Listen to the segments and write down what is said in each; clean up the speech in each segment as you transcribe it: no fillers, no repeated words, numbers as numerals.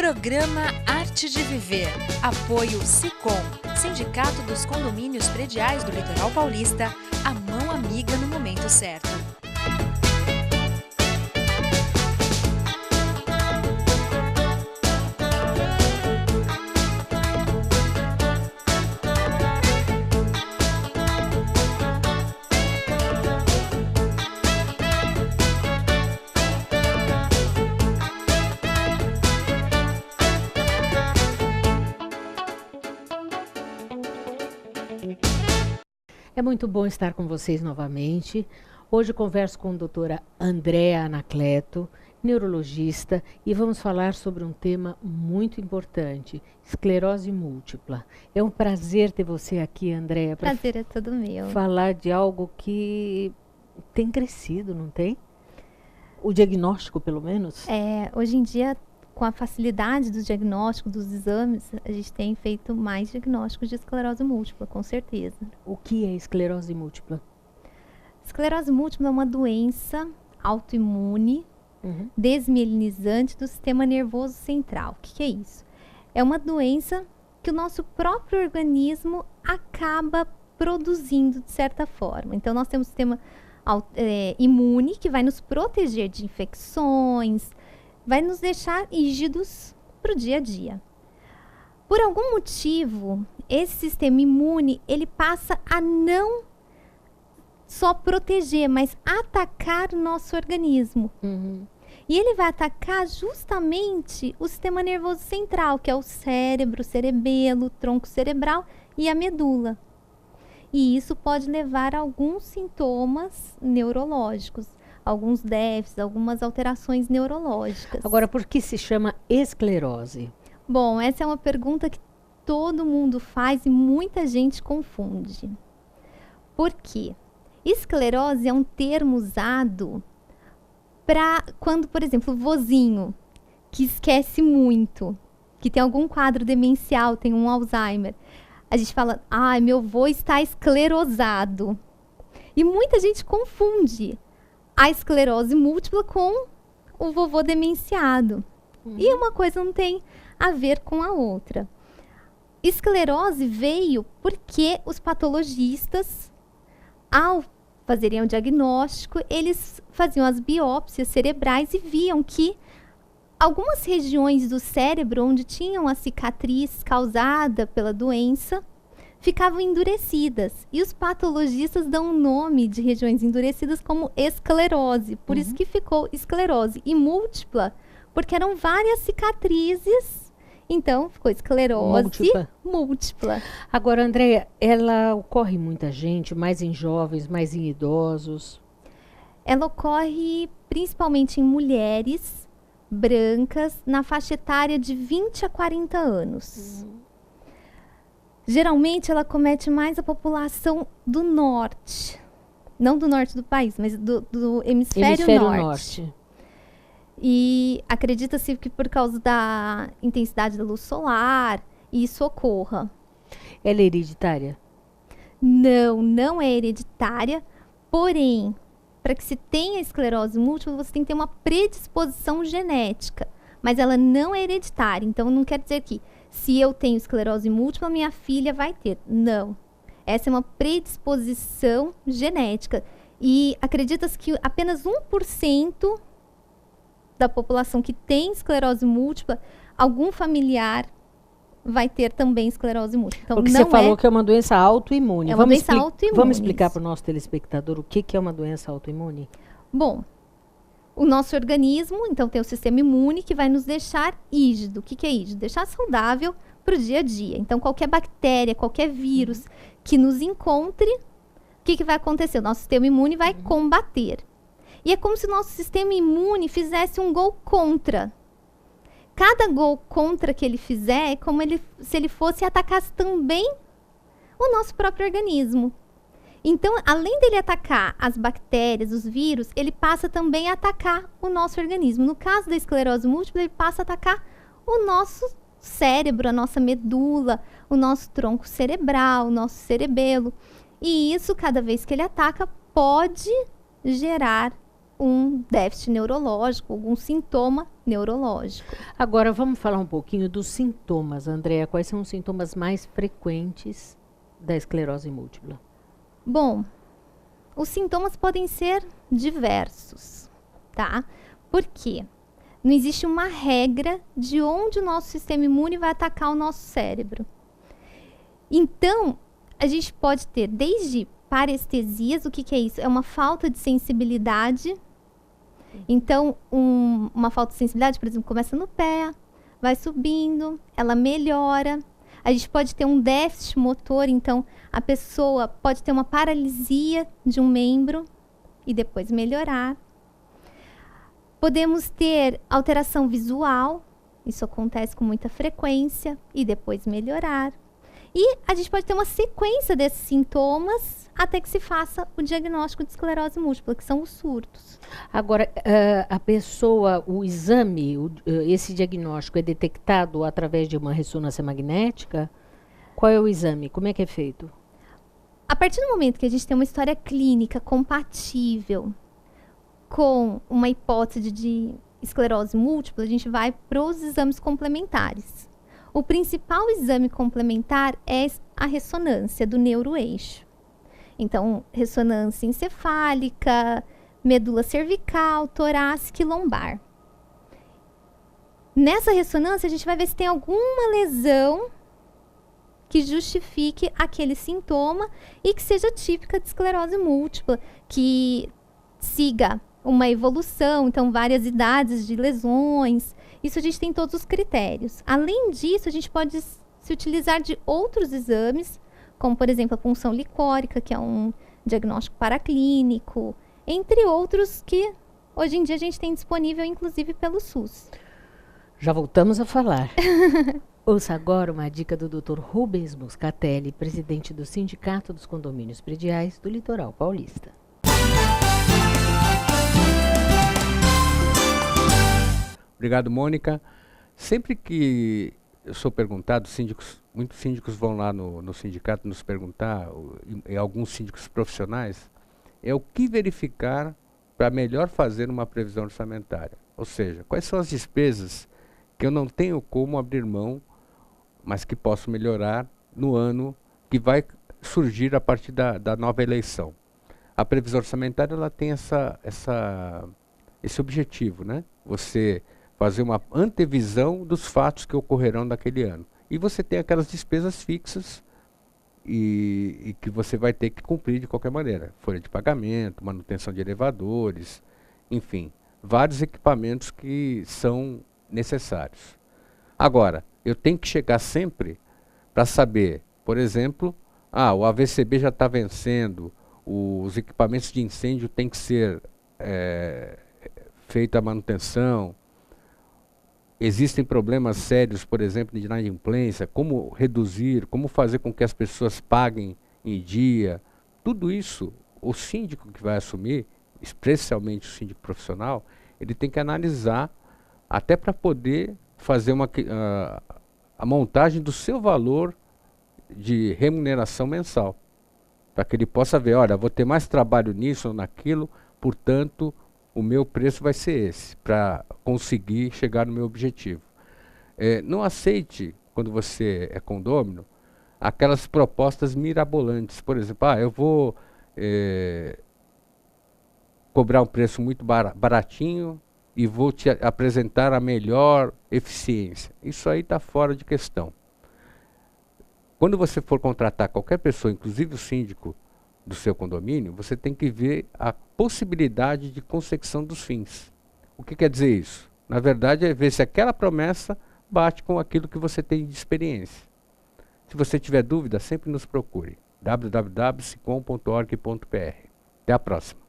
Programa Arte de Viver. Apoio Sicom, Sindicato dos Condomínios Prediais do Litoral Paulista, a mão amiga no momento certo. É muito bom estar com vocês novamente. Hoje converso com a doutora Andréa Anacleto, neurologista, e vamos falar sobre um tema muito importante, esclerose múltipla. É um prazer ter você aqui, Andréa. Prazer é todo meu. Falar de algo que tem crescido, não tem? O diagnóstico, pelo menos? Hoje em dia, com a facilidade do diagnóstico, dos exames, a gente tem feito mais diagnósticos de esclerose múltipla, com certeza. O que é esclerose múltipla? Esclerose múltipla é uma doença autoimune, desmielinizante do sistema nervoso central. O que é isso? É uma doença que o nosso próprio organismo acaba produzindo de certa forma. Então, nós temos um sistema imune que vai nos proteger de infecções, vai nos deixar rígidos para o dia a dia. Por algum motivo, esse sistema imune, ele passa a não só proteger, mas atacar o nosso organismo. E ele vai atacar justamente o sistema nervoso central, que é o cérebro, o cerebelo, o tronco cerebral e a medula. E isso pode levar a alguns sintomas neurológicos, alguns déficits, algumas alterações neurológicas. Agora, por que se chama esclerose? Bom, essa é uma pergunta que todo mundo faz e muita gente confunde. Por quê? Esclerose é um termo usado para quando, por exemplo, o vozinho que esquece muito, que tem algum quadro demencial, tem um Alzheimer, a gente fala, meu vô está esclerosado. E muita gente confunde a esclerose múltipla com o vovô demenciado. E uma coisa não tem a ver com a outra. Esclerose veio porque os patologistas, ao fazerem o diagnóstico, eles faziam as biópsias cerebrais e viam que algumas regiões do cérebro onde tinham a cicatriz causada pela doença ficavam endurecidas. E os patologistas dão o nome de regiões endurecidas como esclerose. Por isso que ficou esclerose. E múltipla, porque eram várias cicatrizes. Então, ficou esclerose múltipla. Agora, Andréa, ela ocorre em muita gente, mais em jovens, mais em idosos? Ela ocorre principalmente em mulheres brancas, na faixa etária de 20 a 40 anos. Geralmente ela comete mais a população do norte. Não do norte do país, mas do hemisfério norte. E acredita-se que por causa da intensidade da luz solar, isso ocorra. Ela é hereditária? Não, não é hereditária. Porém, para que se tenha esclerose múltipla, você tem que ter uma predisposição genética. Mas ela não é hereditária. Então, não quer dizer que se eu tenho esclerose múltipla, minha filha vai ter. Não. Essa é uma predisposição genética. E acredita-se que apenas 1% da população que tem esclerose múltipla, algum familiar vai ter também esclerose múltipla. Então, porque você falou que é uma doença autoimune. É uma doença autoimune. Vamos explicar para o nosso telespectador o que é uma doença autoimune? Bom, o nosso organismo, então, tem o sistema imune que vai nos deixar rígido. O que é rígido? Deixar saudável para o dia a dia. Então, qualquer bactéria, qualquer vírus que nos encontre, o que vai acontecer? O nosso sistema imune vai combater. E é como se o nosso sistema imune fizesse um gol contra. Cada gol contra que ele fizer é como se ele fosse atacasse também o nosso próprio organismo. Então, além dele atacar as bactérias, os vírus, ele passa também a atacar o nosso organismo. No caso da esclerose múltipla, ele passa a atacar o nosso cérebro, a nossa medula, o nosso tronco cerebral, o nosso cerebelo. E isso, cada vez que ele ataca, pode gerar um déficit neurológico, algum sintoma neurológico. Agora, vamos falar um pouquinho dos sintomas, Andréa. Quais são os sintomas mais frequentes da esclerose múltipla? Bom, os sintomas podem ser diversos, tá? Por quê? Não existe uma regra de onde o nosso sistema imune vai atacar o nosso cérebro. Então, a gente pode ter desde parestesias, o que é isso? É uma falta de sensibilidade. Então, uma falta de sensibilidade, por exemplo, começa no pé, vai subindo, ela melhora. A gente pode ter um déficit motor, então a pessoa pode ter uma paralisia de um membro e depois melhorar. Podemos ter alteração visual, isso acontece com muita frequência, e depois melhorar. E a gente pode ter uma sequência desses sintomas até que se faça o diagnóstico de esclerose múltipla, que são os surtos. Agora, a pessoa, o exame, esse diagnóstico é detectado através de uma ressonância magnética? Qual é o exame? Como é que é feito? A partir do momento que a gente tem uma história clínica compatível com uma hipótese de esclerose múltipla, a gente vai para os exames complementares. O principal exame complementar é a ressonância do neuroeixo. Então, ressonância encefálica, medula cervical, torácica e lombar. Nessa ressonância, a gente vai ver se tem alguma lesão que justifique aquele sintoma e que seja típica de esclerose múltipla, que siga uma evolução, então várias idades de lesões. Isso a gente tem todos os critérios. Além disso, a gente pode se utilizar de outros exames, como, por exemplo, a punção licórica, que é um diagnóstico paraclínico, entre outros que hoje em dia a gente tem disponível, inclusive, pelo SUS. Já voltamos a falar. Ouça agora uma dica do Dr. Rubens Moscatelli, presidente do Sindicato dos Condomínios Prediais do Litoral Paulista. Obrigado, Mônica. Sempre que eu sou perguntado, muitos síndicos vão lá no sindicato nos perguntar, e alguns síndicos profissionais, é o que verificar para melhor fazer uma previsão orçamentária. Ou seja, quais são as despesas que eu não tenho como abrir mão, mas que posso melhorar no ano que vai surgir a partir da nova eleição. A previsão orçamentária ela tem esse objetivo, né? Você fazer uma antevisão dos fatos que ocorrerão naquele ano. E você tem aquelas despesas fixas e que você vai ter que cumprir de qualquer maneira. Folha de pagamento, manutenção de elevadores, enfim, vários equipamentos que são necessários. Agora, eu tenho que chegar sempre para saber, por exemplo, o AVCB já está vencendo, os equipamentos de incêndio têm que ser feita a manutenção. Existem problemas sérios, por exemplo, de inadimplência, como reduzir, como fazer com que as pessoas paguem em dia. Tudo isso, o síndico que vai assumir, especialmente o síndico profissional, ele tem que analisar até para poder fazer a montagem do seu valor de remuneração mensal. Para que ele possa ver, olha, vou ter mais trabalho nisso ou naquilo, portanto, o meu preço vai ser esse, para conseguir chegar no meu objetivo. Não aceite, quando você é condômino, aquelas propostas mirabolantes. Por exemplo, eu vou cobrar um preço muito baratinho e vou te apresentar a melhor eficiência. Isso aí está fora de questão. Quando você for contratar qualquer pessoa, inclusive o síndico do seu condomínio, você tem que ver a possibilidade de consecução dos fins. O que quer dizer isso? Na verdade, é ver se aquela promessa bate com aquilo que você tem de experiência. Se você tiver dúvida, sempre nos procure. www.sicom.org.br. Até a próxima.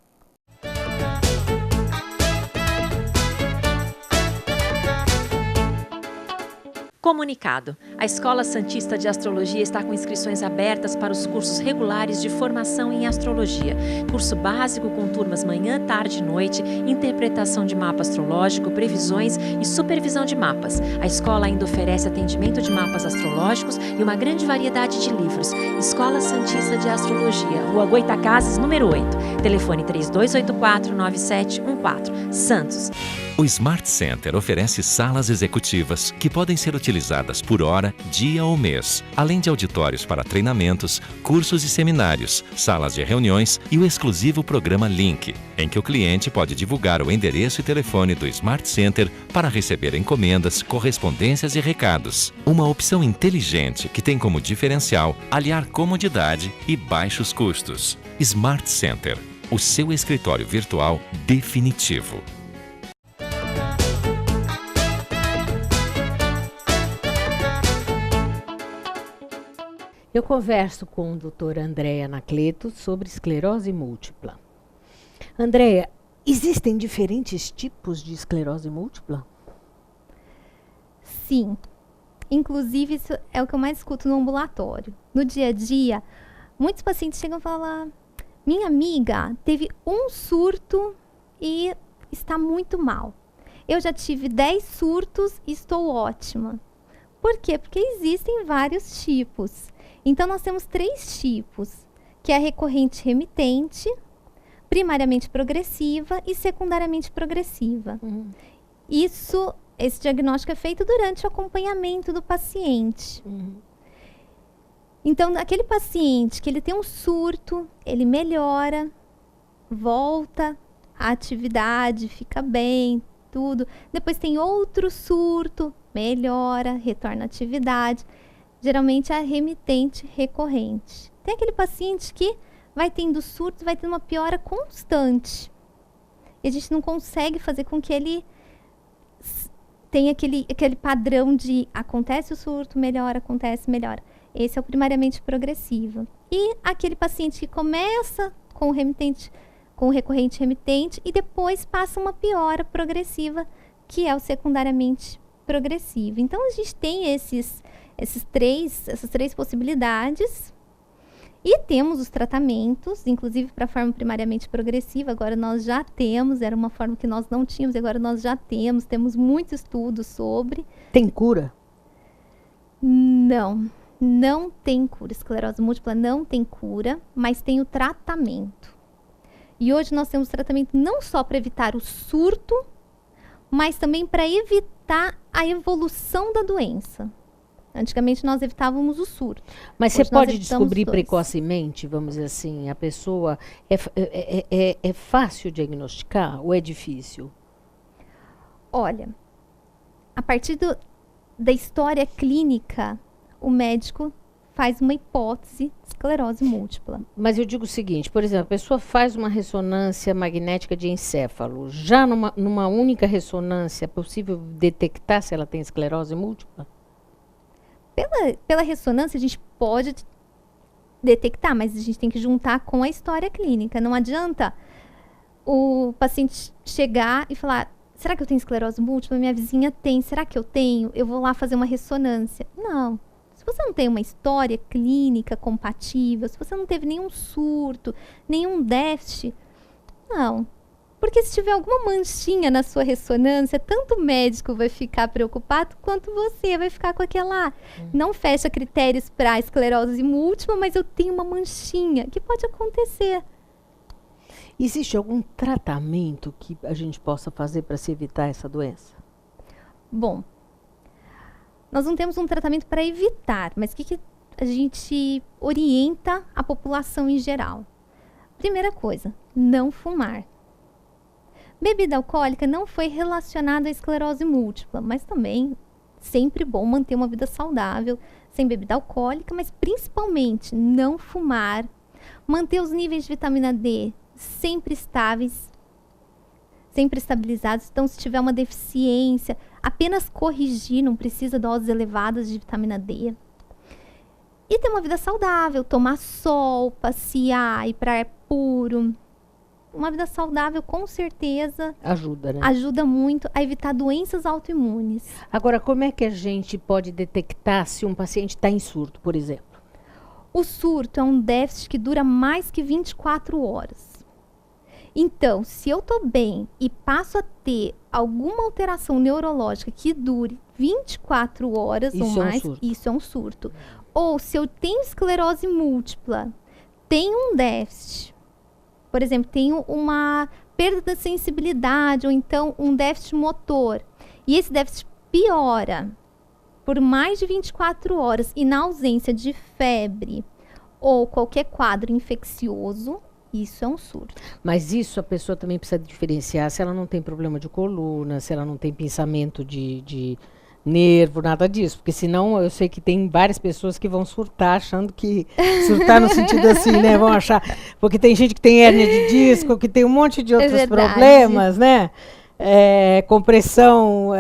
Comunicado. A Escola Santista de Astrologia está com inscrições abertas para os cursos regulares de formação em astrologia. Curso básico com turmas manhã, tarde e noite, interpretação de mapa astrológico, previsões e supervisão de mapas. A escola ainda oferece atendimento de mapas astrológicos e uma grande variedade de livros. Escola Santista de Astrologia, Rua Goitacazes, número 8. Telefone 3284-9714. Santos. O Smart Center oferece salas executivas que podem ser utilizadas por hora, dia ou mês, além de auditórios para treinamentos, cursos e seminários, salas de reuniões e o exclusivo programa Link, em que o cliente pode divulgar o endereço e telefone do Smart Center para receber encomendas, correspondências e recados. Uma opção inteligente que tem como diferencial aliar comodidade e baixos custos. Smart Center, o seu escritório virtual definitivo. Eu converso com a doutora Andrea Anacleto sobre esclerose múltipla. Andrea, existem diferentes tipos de esclerose múltipla? Sim. Inclusive, isso é o que eu mais escuto no ambulatório. No dia a dia, muitos pacientes chegam e falam: minha amiga teve um surto e está muito mal. Eu já tive 10 surtos e estou ótima. Por quê? Porque existem vários tipos. Então, nós temos 3 tipos, que é a recorrente remitente, primariamente progressiva e secundariamente progressiva. Esse diagnóstico é feito durante o acompanhamento do paciente. Então, aquele paciente que ele tem um surto, ele melhora, volta à atividade, fica bem, tudo. Depois tem outro surto, melhora, retorna à atividade. Geralmente é a remitente recorrente. Tem aquele paciente que vai tendo surto, vai tendo uma piora constante. E a gente não consegue fazer com que ele tenha aquele padrão de acontece o surto, melhora, acontece, melhora. Esse é o primariamente progressivo. E aquele paciente que começa com o recorrente remitente e depois passa uma piora progressiva, que é o secundariamente progressivo. Então, a gente tem essas três possibilidades e temos os tratamentos, inclusive para a forma primariamente progressiva. Agora nós já temos, era uma forma que nós não tínhamos, agora nós já temos muitos estudos sobre. Tem cura? Não tem cura. Esclerose múltipla não tem cura, mas tem o tratamento. E hoje nós temos tratamento não só para evitar o surto, mas também para evitar a evolução da doença. Antigamente nós evitávamos o surto. Mas você pode descobrir precocemente, vamos dizer assim, a pessoa é fácil diagnosticar ou é difícil? Olha, a partir da história clínica, o médico faz uma hipótese de esclerose múltipla. Mas eu digo o seguinte, por exemplo, a pessoa faz uma ressonância magnética de encéfalo. Já numa única ressonância é possível detectar se ela tem esclerose múltipla? Pela ressonância a gente pode detectar, mas a gente tem que juntar com a história clínica. Não adianta o paciente chegar e falar: será que eu tenho esclerose múltipla? Minha vizinha tem. Será que eu tenho? Eu vou lá fazer uma ressonância. Não. Se você não tem uma história clínica compatível, se você não teve nenhum surto, nenhum déficit, não. Porque se tiver alguma manchinha na sua ressonância, tanto o médico vai ficar preocupado, quanto você vai ficar com aquela... Não fecha critérios para esclerose múltipla, mas eu tenho uma manchinha, que pode acontecer. Existe algum tratamento que a gente possa fazer para se evitar essa doença? Bom, nós não temos um tratamento para evitar, mas o que a gente orienta a população em geral? Primeira coisa, não fumar. Bebida alcoólica não foi relacionada à esclerose múltipla, mas também sempre bom manter uma vida saudável, sem bebida alcoólica, mas principalmente não fumar, manter os níveis de vitamina D sempre estáveis, sempre estabilizados. Então, se tiver uma deficiência, apenas corrigir, não precisa doses elevadas de vitamina D. E ter uma vida saudável, tomar sol, passear, ir para ar puro. Uma vida saudável, com certeza, ajuda, né? Ajuda muito a evitar doenças autoimunes. Agora, como é que a gente pode detectar se um paciente está em surto, por exemplo? O surto é um déficit que dura mais que 24 horas. Então, se eu estou bem e passo a ter alguma alteração neurológica que dure 24 horas ou mais, isso é um surto. Ou se eu tenho esclerose múltipla, tenho um déficit, por exemplo, tenho uma perda da sensibilidade ou então um déficit motor, e esse déficit piora por mais de 24 horas e na ausência de febre ou qualquer quadro infeccioso, isso é um surto. Mas isso a pessoa também precisa diferenciar se ela não tem problema de coluna, se ela não tem pensamento de nervo, nada disso. Porque senão eu sei que tem várias pessoas que vão surtar, achando que... Surtar no sentido assim, né? Vão achar... Porque tem gente que tem hérnia de disco, que tem um monte de outros problemas, né? Compressão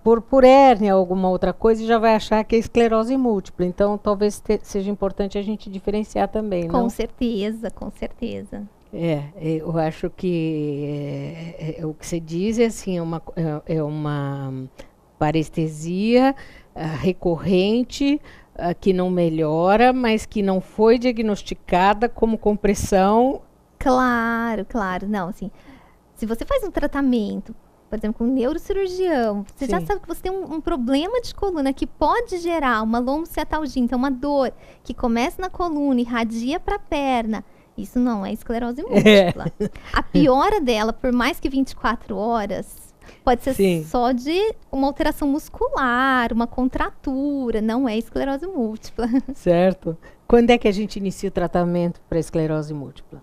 por hérnia ou alguma outra coisa, e já vai achar que é esclerose múltipla. Então, talvez seja importante a gente diferenciar também, Com não? certeza, com certeza. Eu acho que o que você diz é assim, é uma parestesia recorrente, que não melhora, mas que não foi diagnosticada como compressão. Claro, claro. Não, assim, se você faz um tratamento, por exemplo, com um neurocirurgião, você já sabe que você tem um problema de coluna que pode gerar uma lombocetalgia, então uma dor que começa na coluna e irradia para a perna. Isso não é esclerose múltipla. A piora dela, por mais que 24 horas, pode ser só de uma alteração muscular, uma contratura, não é esclerose múltipla. Certo. Quando é que a gente inicia o tratamento para esclerose múltipla?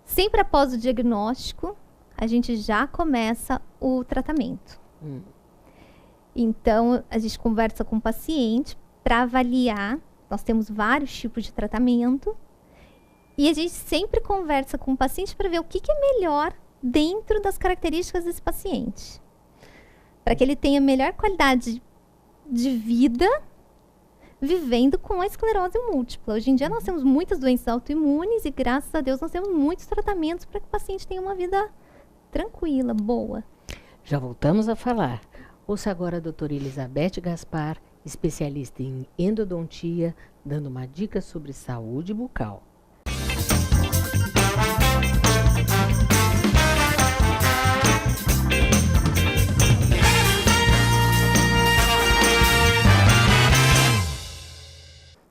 Sempre após o diagnóstico, a gente já começa o tratamento. Então, a gente conversa com o paciente para avaliar. Nós temos vários tipos de tratamento. E a gente sempre conversa com o paciente para ver o que é melhor dentro das características desse paciente. Para que ele tenha melhor qualidade de vida vivendo com a esclerose múltipla. Hoje em dia nós temos muitas doenças autoimunes e graças a Deus nós temos muitos tratamentos para que o paciente tenha uma vida tranquila, boa. Já voltamos a falar. Ouça agora a doutora Elizabeth Gaspar, especialista em endodontia, dando uma dica sobre saúde bucal.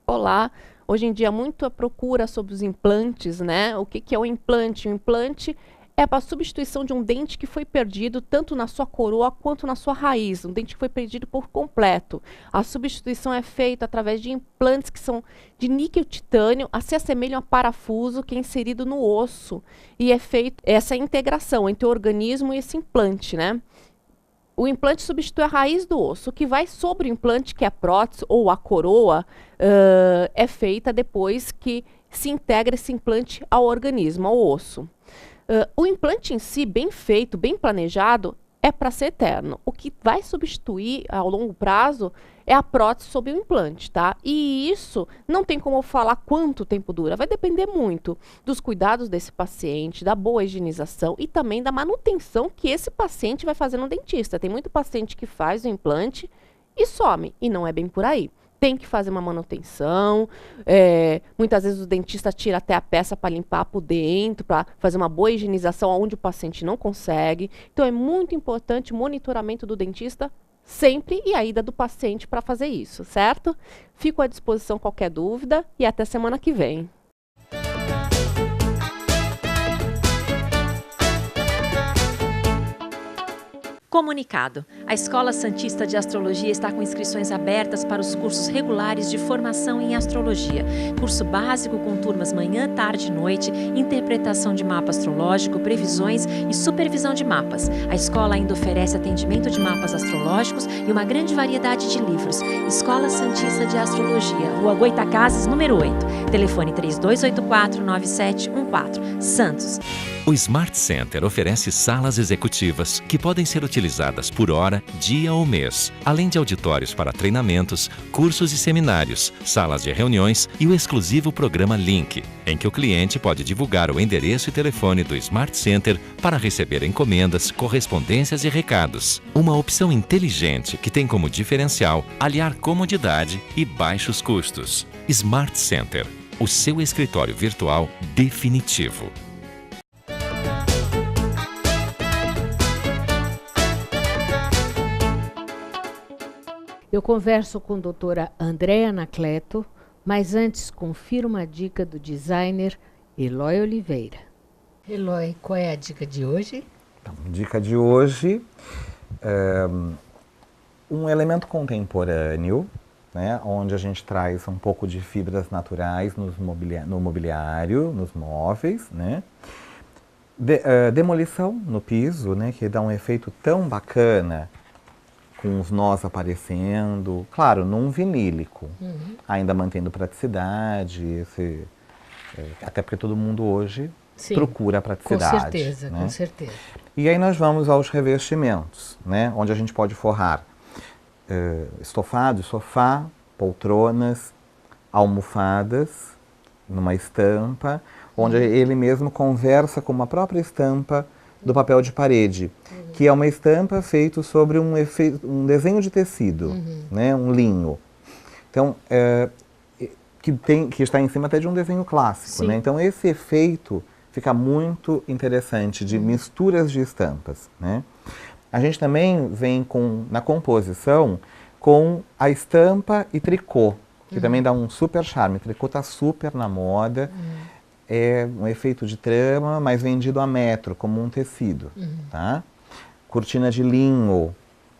Olá, hoje em dia muito a procura sobre os implantes, né? O que é o implante? O implante é para a substituição de um dente que foi perdido tanto na sua coroa quanto na sua raiz, um dente que foi perdido por completo. A substituição é feita através de implantes que são de níquel titânio, se assemelham a parafuso que é inserido no osso, e é feita essa integração entre o organismo e esse implante, né? O implante substitui a raiz do osso. O que vai sobre o implante, que é a prótese ou a coroa, é feita depois que se integra esse implante ao organismo, ao osso. O implante em si, bem feito, bem planejado, é para ser eterno. O que vai substituir ao longo prazo é a prótese sobre o implante, tá? E isso não tem como eu falar quanto tempo dura. Vai depender muito dos cuidados desse paciente, da boa higienização e também da manutenção que esse paciente vai fazer no dentista. Tem muito paciente que faz o implante e some, e não é bem por aí. Tem que fazer uma manutenção, muitas vezes o dentista tira até a peça para limpar por dentro, para fazer uma boa higienização onde o paciente não consegue. Então é muito importante o monitoramento do dentista sempre e a ida do paciente para fazer isso, certo? Fico à disposição qualquer dúvida e até semana que vem. Comunicado. A Escola Santista de Astrologia está com inscrições abertas para os cursos regulares de formação em astrologia. Curso básico com turmas manhã, tarde e noite, interpretação de mapa astrológico, previsões e supervisão de mapas. A escola ainda oferece atendimento de mapas astrológicos e uma grande variedade de livros. Escola Santista de Astrologia, Rua Goitacazes, número 8. Telefone 3284-9714. Santos. O Smart Center oferece salas executivas que podem ser utilizadas por hora, dia ou mês, além de auditórios para treinamentos, cursos e seminários, salas de reuniões e o exclusivo programa Link, em que o cliente pode divulgar o endereço e telefone do Smart Center para receber encomendas, correspondências e recados. Uma opção inteligente que tem como diferencial aliar comodidade e baixos custos. Smart Center, o seu escritório virtual definitivo. Eu converso com a doutora Andréa Anacleto, mas antes confiro uma dica do designer Eloy Oliveira. Eloy, qual é a dica de hoje? Então, dica de hoje, um elemento contemporâneo, né, onde a gente traz um pouco de fibras naturais no mobiliário, nos móveis, né? Demolição no piso, né, que dá um efeito tão bacana, com os nós aparecendo, claro, num vinílico, ainda mantendo praticidade, até porque todo mundo hoje procura praticidade. Com certeza, né? Com certeza. E aí nós vamos aos revestimentos, né, onde a gente pode forrar estofado, sofá, poltronas, almofadas, numa estampa, onde ele mesmo conversa com uma própria estampa do papel de parede, que é uma estampa feita sobre um desenho de tecido, né, um linho. Então, que está em cima até de um desenho clássico, né? Então esse efeito fica muito interessante de misturas de estampas, né? A gente também vem na composição com a estampa e tricô, que também dá um super charme. O tricô está super na moda, é um efeito de trama, mas vendido a metro, como um tecido, tá? Cortina de linho,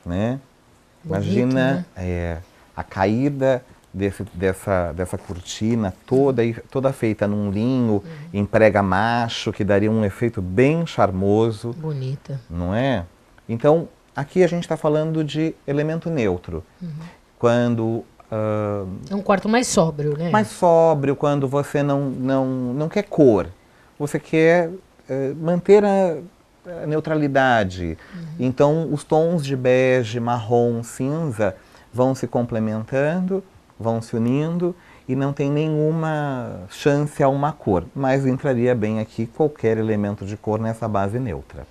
né? Bonito, Imagina, né? a caída dessa cortina toda feita num linho, em prega macho, que daria um efeito bem charmoso. Bonita. Não é? Então, aqui a gente está falando de elemento neutro. Quando... é um quarto mais sóbrio, né? mais sóbrio, quando você não quer cor. Você quer manter a neutralidade. Então, os tons de bege, marrom, cinza vão se complementando, vão se unindo e não tem nenhuma chance a uma cor. Mas entraria bem aqui qualquer elemento de cor nessa base neutra.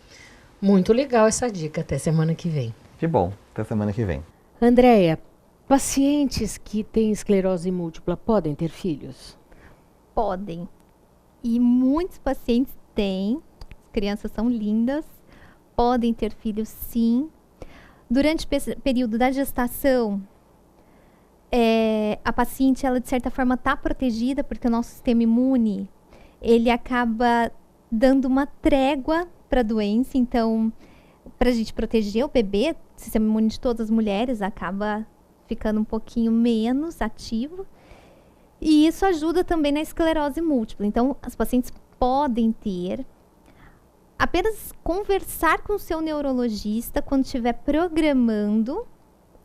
Muito legal essa dica. Até semana que vem. Que bom. Até semana que vem. Andréia, pacientes que têm esclerose múltipla podem ter filhos? Podem. E muitos pacientes têm. As crianças são lindas. Podem ter filhos, sim. Durante o período da gestação, a paciente, ela de certa forma está protegida, porque o nosso sistema imune, ele acaba dando uma trégua para a doença. Então, para a gente proteger o bebê, o sistema imune de todas as mulheres acaba ficando um pouquinho menos ativo. E isso ajuda também na esclerose múltipla. Então, as pacientes podem ter. Apenas conversar com o seu neurologista quando estiver programando.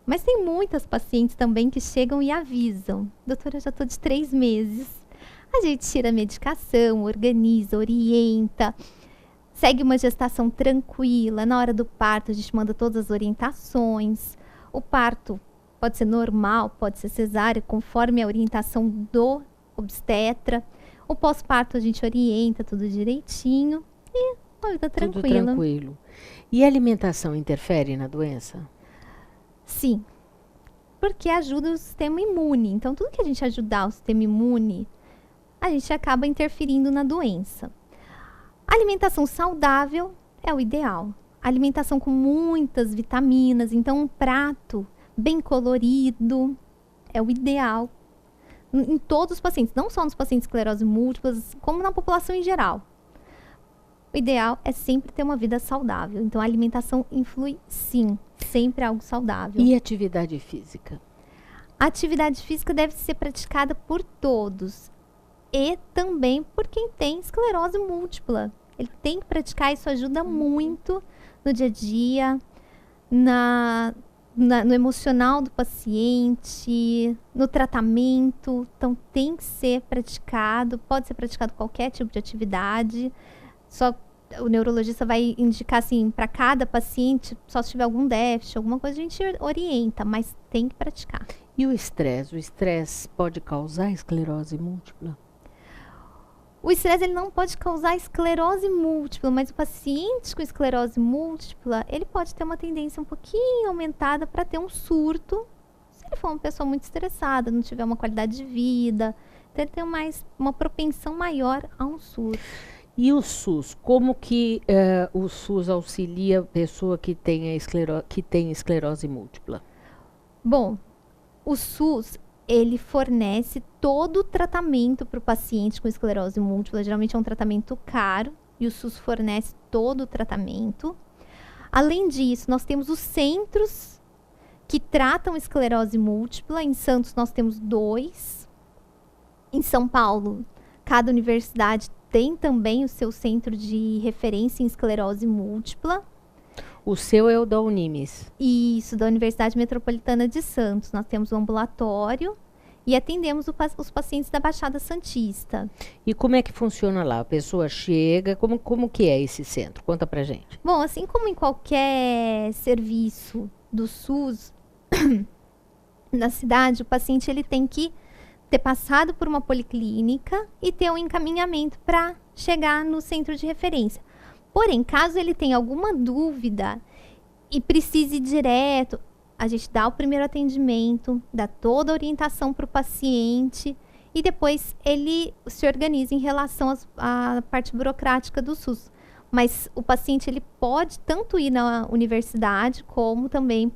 Mas tem muitas pacientes também que chegam e avisam. Doutora, eu já estou de 3 meses. A gente tira a medicação, organiza, orienta. Segue uma gestação tranquila. Na hora do parto, a gente manda todas as orientações. O parto pode ser normal, pode ser cesárea, conforme a orientação do obstetra. O pós-parto, a gente orienta tudo direitinho. E a vida tranquila. Tudo tranquilo. E a alimentação interfere na doença? Sim, porque ajuda o sistema imune. Então, tudo que a gente ajudar o sistema imune, a gente acaba interferindo na doença. A alimentação saudável é o ideal. A alimentação com muitas vitaminas, então um prato bem colorido é o ideal. Em todos os pacientes, não só nos pacientes com esclerose múltipla, como na população em geral. O ideal é sempre ter uma vida saudável. Então, a alimentação influi, sim, sempre algo saudável. E atividade física? A atividade física deve ser praticada por todos. E também por quem tem esclerose múltipla. Ele tem que praticar, isso ajuda muito no dia a dia, no emocional do paciente, no tratamento. Então, tem que ser praticado, pode ser praticado qualquer tipo de atividade. Só o neurologista vai indicar assim, para cada paciente, só se tiver algum déficit, alguma coisa, a gente orienta, mas tem que praticar. E o estresse? O estresse pode causar esclerose múltipla? O estresse, ele não pode causar esclerose múltipla, mas o paciente com esclerose múltipla, ele pode ter uma tendência um pouquinho aumentada para ter um surto, se ele for uma pessoa muito estressada, não tiver uma qualidade de vida, então ele tem uma propensão maior a um surto. E o SUS? Como que o SUS auxilia a pessoa que tem esclerose múltipla? Bom, o SUS, ele fornece todo o tratamento para o paciente com esclerose múltipla. Geralmente é um tratamento caro, e o SUS fornece todo o tratamento. Além disso, nós temos os centros que tratam esclerose múltipla. Em Santos nós temos 2. Em São Paulo, cada universidade tem também o seu centro de referência em esclerose múltipla. O seu é o da Unimes. Isso, da Universidade Metropolitana de Santos. Nós temos um ambulatório e atendemos os pacientes da Baixada Santista. E como é que funciona lá? A pessoa chega, como que é esse centro? Conta pra gente. Bom, assim como em qualquer serviço do SUS na cidade, o paciente ele tem que ter passado por uma policlínica e ter um encaminhamento para chegar no centro de referência. Porém, caso ele tenha alguma dúvida e precise ir direto, a gente dá o primeiro atendimento, dá toda a orientação para o paciente e depois ele se organiza em relação à parte burocrática do SUS. Mas o paciente ele pode tanto ir na universidade como também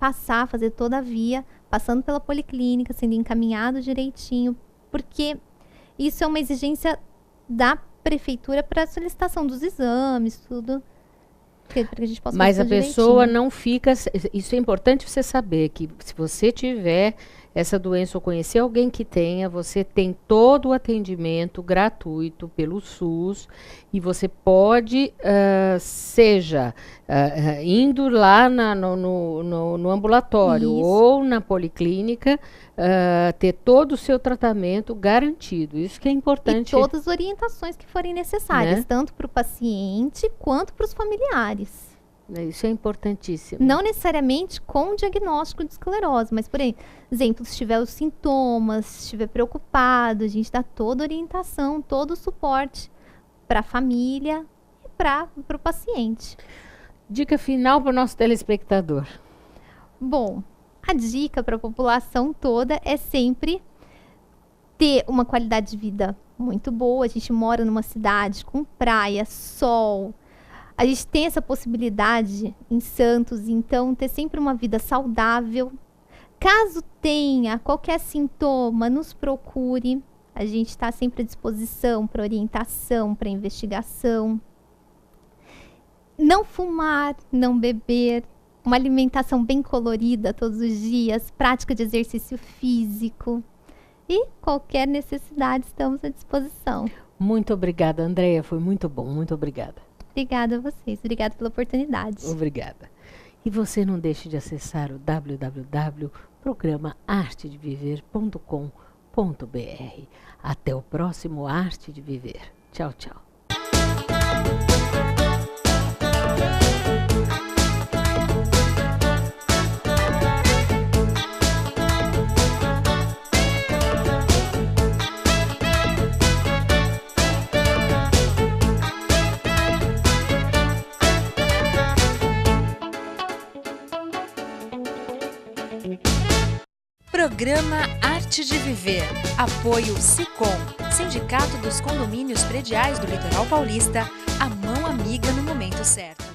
fazer toda a via, passando pela policlínica, sendo encaminhado direitinho, porque isso é uma exigência da prefeitura para a solicitação dos exames, tudo. Para que a gente possa Mas a fazer pessoa direitinho. não fica... Isso é importante você saber, que se você tiver essa doença ou conhecer alguém que tenha, você tem todo o atendimento gratuito pelo SUS e você pode, indo lá no ambulatório Isso. ou na policlínica, ter todo o seu tratamento garantido. Isso que é E importante. todas as orientações que forem necessárias, Né? tanto para o paciente quanto para os familiares. Isso é importantíssimo. Não necessariamente com o diagnóstico de esclerose, mas, por exemplo, se tiver os sintomas, se estiver preocupado, a gente dá toda a orientação, todo o suporte para a família e para o paciente. Dica final para o nosso telespectador. Bom, a dica para a população toda é sempre ter uma qualidade de vida muito boa. A gente mora numa cidade com praia, sol. A gente tem essa possibilidade em Santos, então ter sempre uma vida saudável. Caso tenha qualquer sintoma, nos procure. A gente está sempre à disposição para orientação, para investigação. Não fumar, não beber. Uma alimentação bem colorida todos os dias. Prática de exercício físico. E qualquer necessidade, estamos à disposição. Muito obrigada, Andréia. Foi muito bom. Muito obrigada. Obrigada a vocês. Obrigada pela oportunidade. Obrigada. E você não deixe de acessar o www.programaartedeviver.com.br. Até o próximo Arte de Viver. Tchau, tchau. Programa Arte de Viver. Apoio Sicom, Sindicato dos Condomínios Prediais do Litoral Paulista, a mão amiga no momento certo.